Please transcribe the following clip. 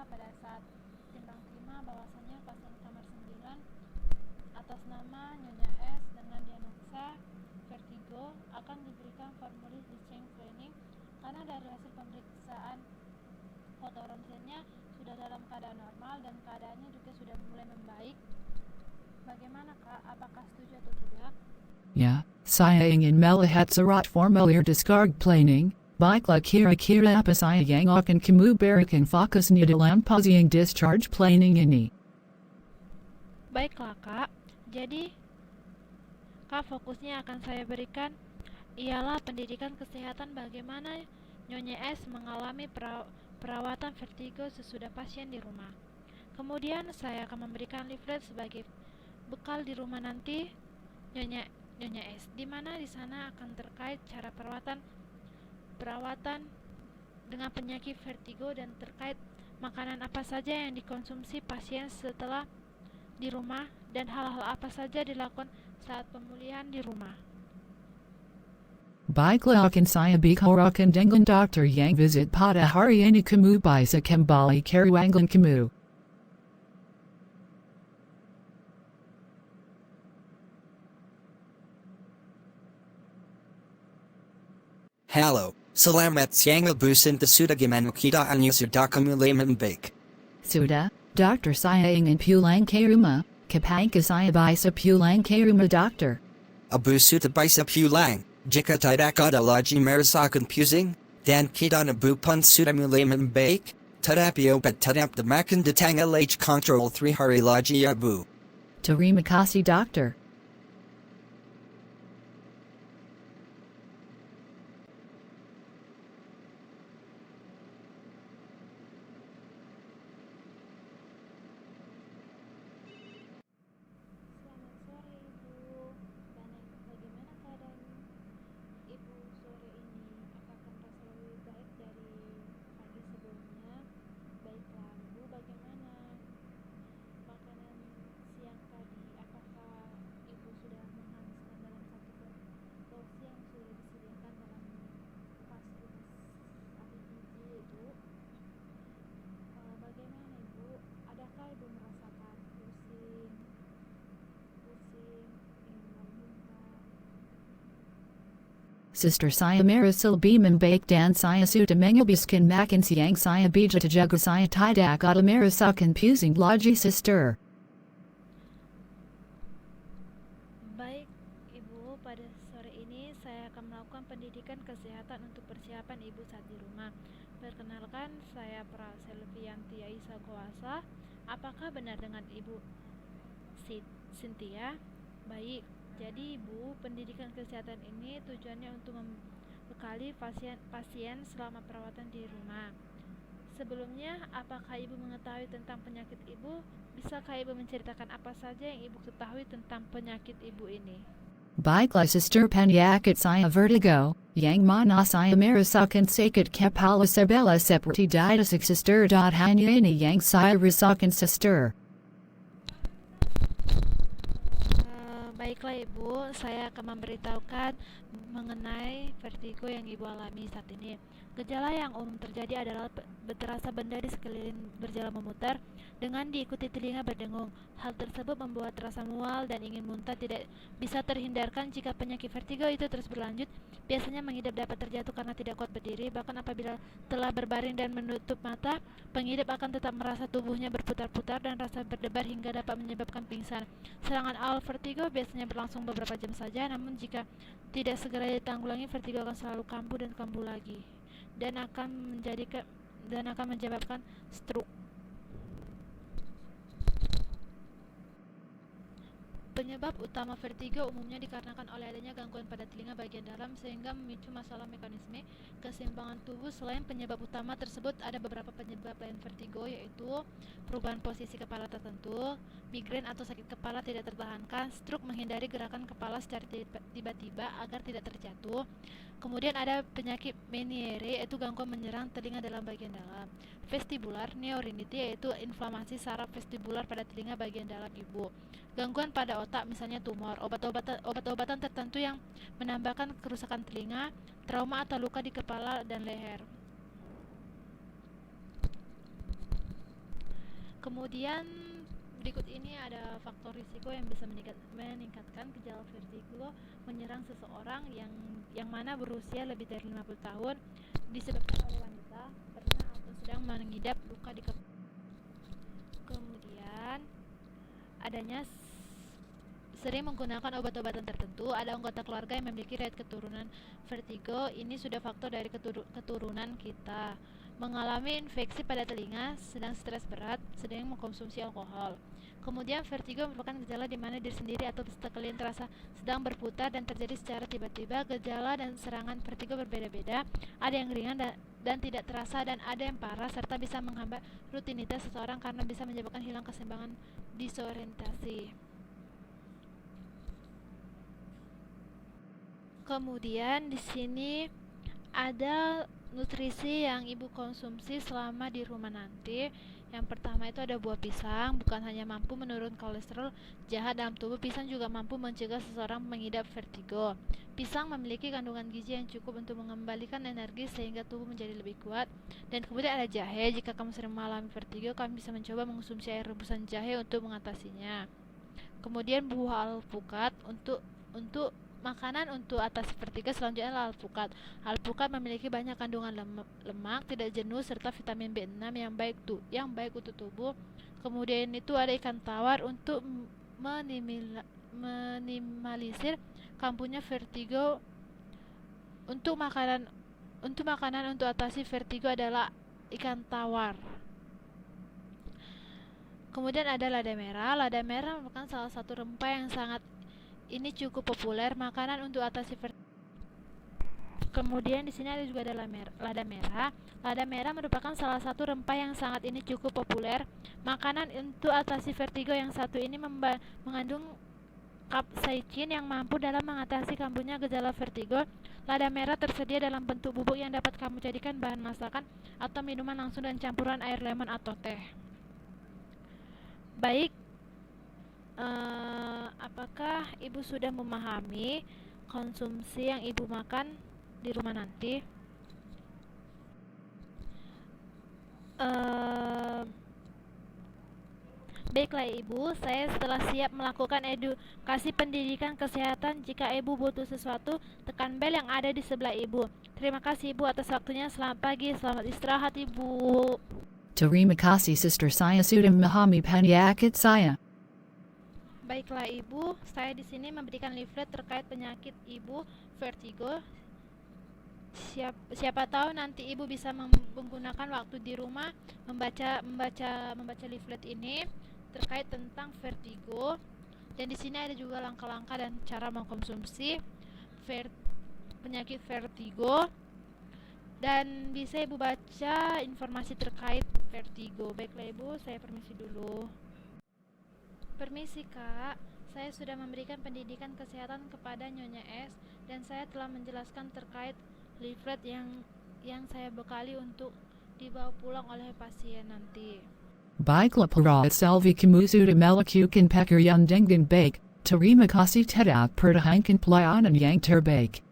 pada saat timbang terima bahwasanya pasien kamar 9 atas nama Nyonya S dengan diagnosa vertigo akan diberikan formulir discharge training karena dari hasil pemeriksaan foto ronsennya sudah dalam keadaan normal dan keadaannya juga sudah mulai membaik. Bagaimana Kak? Apakah setuju atau tidak? Ja, sighing in melihat surat formulir discard planning, baiklah kira-kira apa saya yang akan kamu berikan fokusnya dalam posing discharge planning ini. Baiklah Kak, jadi Kak fokusnya akan saya berikan ialah pendidikan kesehatan bagaimana Nyonya S mengalami perawatan vertigo sesudah pasien di rumah. Kemudian saya akan memberikan leaflet sebagai bekal di rumah nanti Nyonya S, di mana di sana akan terkait cara perawatan dengan penyakit vertigo dan terkait makanan apa saja yang dikonsumsi pasien setelah di rumah dan hal-hal apa saja dilakukan saat pemulihan di rumah. Baiklah akan saya bicarakan dengan dokter yang visit pada hari ini kamu bisa kembali ke ruangan kamu. Halo, selamat siang Ibu Sinta sudah gimana keadaannya sudah kamu membaik? Sudah, dokter saya ingin pulang ke rumah, kapan saya bisa pulang ke rumah dokter? Ibu sudah bisa pulang, jika tidak ada lagi merasakan pusing, dan keadaan Ibu pun sudah mulai membaik, tetapi obat tetap dimakan di tanggal kontrol 3 hari lagi ya Bu. Terima kasih dokter. Selamat sore Ibu, bagaimana keadaan Ibu sore ini? Apakah merasa lebih baik dari pagi sebelumnya? Baiklah Ibu, bagaimana makanan siang tadi? Apakah Ibu sudah menghabiskan dalam satu porsi yang sudah disediakan dalam fasilitas ahli gizi itu? Bagaimana Ibu? Adakah Ibu merasakan pusing, ingin muntah? Sister saya merasa lebih membaik dan saya sudah menghabiskan makan siang saya bija juga saya tidak ada merasakan pusing lagi sister. Baik, Ibu, pada sore ini saya akan melakukan pendidikan kesehatan untuk persiapan Ibu saat di rumah. Perkenalkan, saya Pra Selvianti Aisyah Kowasa. Apakah benar dengan Ibu Cynthia? Baik, jadi Ibu, pendidikan kesehatan ini tujuannya untuk membekali pasien selama perawatan di rumah. Sebelumnya, apakah Ibu mengetahui tentang penyakit Ibu? Bisakah Ibu menceritakan apa saja yang Ibu ketahui tentang penyakit Ibu ini? Baiklah sister penyakit saya vertigo, yang mana saya merasakan sakit kepala sebelah seperti diabetes sister. Hanya ini yang saya rasakan sister. Baiklah Ibu, saya akan memberitahukan mengenai vertigo yang Ibu alami saat ini. Gejala yang umum terjadi adalah terasa benda di sekeliling berjalan memutar dengan diikuti telinga berdengung. Hal tersebut membuat rasa mual dan ingin muntah tidak bisa terhindarkan jika penyakit vertigo itu terus berlanjut. Biasanya mengidap dapat terjatuh karena tidak kuat berdiri, bahkan apabila telah berbaring dan menutup mata, pengidap akan tetap merasa tubuhnya berputar-putar dan rasa berdebar hingga dapat menyebabkan pingsan. Serangan awal vertigo biasanya berlangsung beberapa jam saja, namun jika tidak segera ditanggulangi, vertigo akan selalu kambuh dan kambuh lagi dan akan menyebabkan stroke. Penyebab utama vertigo umumnya dikarenakan oleh adanya gangguan pada telinga bagian dalam sehingga memicu masalah mekanisme keseimbangan tubuh. Selain penyebab utama tersebut, ada beberapa penyebab lain vertigo, yaitu perubahan posisi kepala tertentu, migrain atau sakit kepala tidak tertahankan, stroke menghindari gerakan kepala secara tiba-tiba agar tidak terjatuh. Kemudian ada penyakit Meniere, yaitu gangguan menyerang telinga dalam bagian dalam. Vestibular neurinitis, yaitu inflamasi saraf vestibular pada telinga bagian dalam Ibu. Gangguan pada otak, misalnya tumor, obat-obatan tertentu yang menambahkan kerusakan telinga, trauma atau luka di kepala dan leher. Kemudian berikut ini ada faktor risiko yang bisa meningkatkan gejala vertigo menyerang seseorang yang mana berusia lebih dari 50 tahun, disebabkan oleh wanita pernah atau sedang mengidap luka di kepala. Kemudian adanya sering menggunakan obat-obatan tertentu. Ada anggota keluarga yang memiliki riwayat keturunan vertigo. Ini sudah faktor dari keturunan kita. Mengalami infeksi pada telinga, sedang stres berat, sedang mengkonsumsi alkohol. Kemudian vertigo merupakan gejala di mana diri sendiri atau sekalian terasa sedang berputar dan terjadi secara tiba-tiba. Gejala dan serangan vertigo berbeda-beda. Ada yang ringan dan tidak terasa, dan ada yang parah serta bisa menghambat rutinitas seseorang karena bisa menyebabkan hilang keseimbangan, disorientasi. Kemudian di sini ada nutrisi yang ibu konsumsi selama di rumah nanti. Yang pertama itu ada buah pisang. Bukan hanya mampu menurunkan kolesterol jahat dalam tubuh, pisang juga mampu mencegah seseorang mengidap vertigo. Pisang memiliki kandungan gizi yang cukup untuk mengembalikan energi sehingga tubuh menjadi lebih kuat. Dan kemudian ada jahe. Jika kamu sering mengalami vertigo, kamu bisa mencoba mengonsumsi air rebusan jahe untuk mengatasinya. Kemudian buah alpukat untuk makanan untuk atasi vertigo. Selanjutnya adalah alpukat. Alpukat memiliki banyak kandungan lemak, tidak jenuh, serta vitamin B6 yang baik untuk tubuh. Kemudian itu ada ikan tawar untuk minimalisir kambuhnya vertigo. Untuk makanan untuk atasi vertigo adalah ikan tawar. Kemudian ada lada merah. Lada merah merupakan salah satu rempah yang ini cukup populer makanan untuk atasi vertigo. Kemudian di sini ada juga ada lada merah. Lada merah merupakan salah satu rempah yang ini cukup populer makanan untuk atasi vertigo. Yang satu ini mengandung capsaicin yang mampu dalam mengatasi kambuhnya gejala vertigo. Lada merah tersedia dalam bentuk bubuk yang dapat kamu jadikan bahan masakan atau minuman langsung dan campuran air lemon atau teh. Baik, apakah ibu sudah memahami konsumsi yang ibu makan di rumah nanti? Baiklah ibu, saya setelah siap melakukan edukasi pendidikan kesehatan. Jika ibu butuh sesuatu, tekan bel yang ada di sebelah ibu. Terima kasih ibu atas waktunya. Selamat pagi, selamat istirahat ibu. Terima kasih Sister saya sudah memahami penyakit saya. Baiklah ibu, saya di sini memberikan leaflet terkait penyakit ibu vertigo. Siapa tahu nanti ibu bisa menggunakan waktu di rumah membaca leaflet ini terkait tentang vertigo. Dan di sini ada juga langkah-langkah dan cara mengkonsumsi penyakit vertigo. Dan bisa ibu baca informasi terkait vertigo. Baiklah ibu, saya permisi dulu. Permisi kak, saya sudah memberikan pendidikan kesehatan kepada Nyonya S dan saya telah menjelaskan terkait leaflet yang saya bekali untuk dibawa pulang oleh pasien nanti. Baiklah para selvi kamu sudah melakukan pekerjaan dengan baik. Terima kasih tidak pertahankan pelayanan yang terbaik.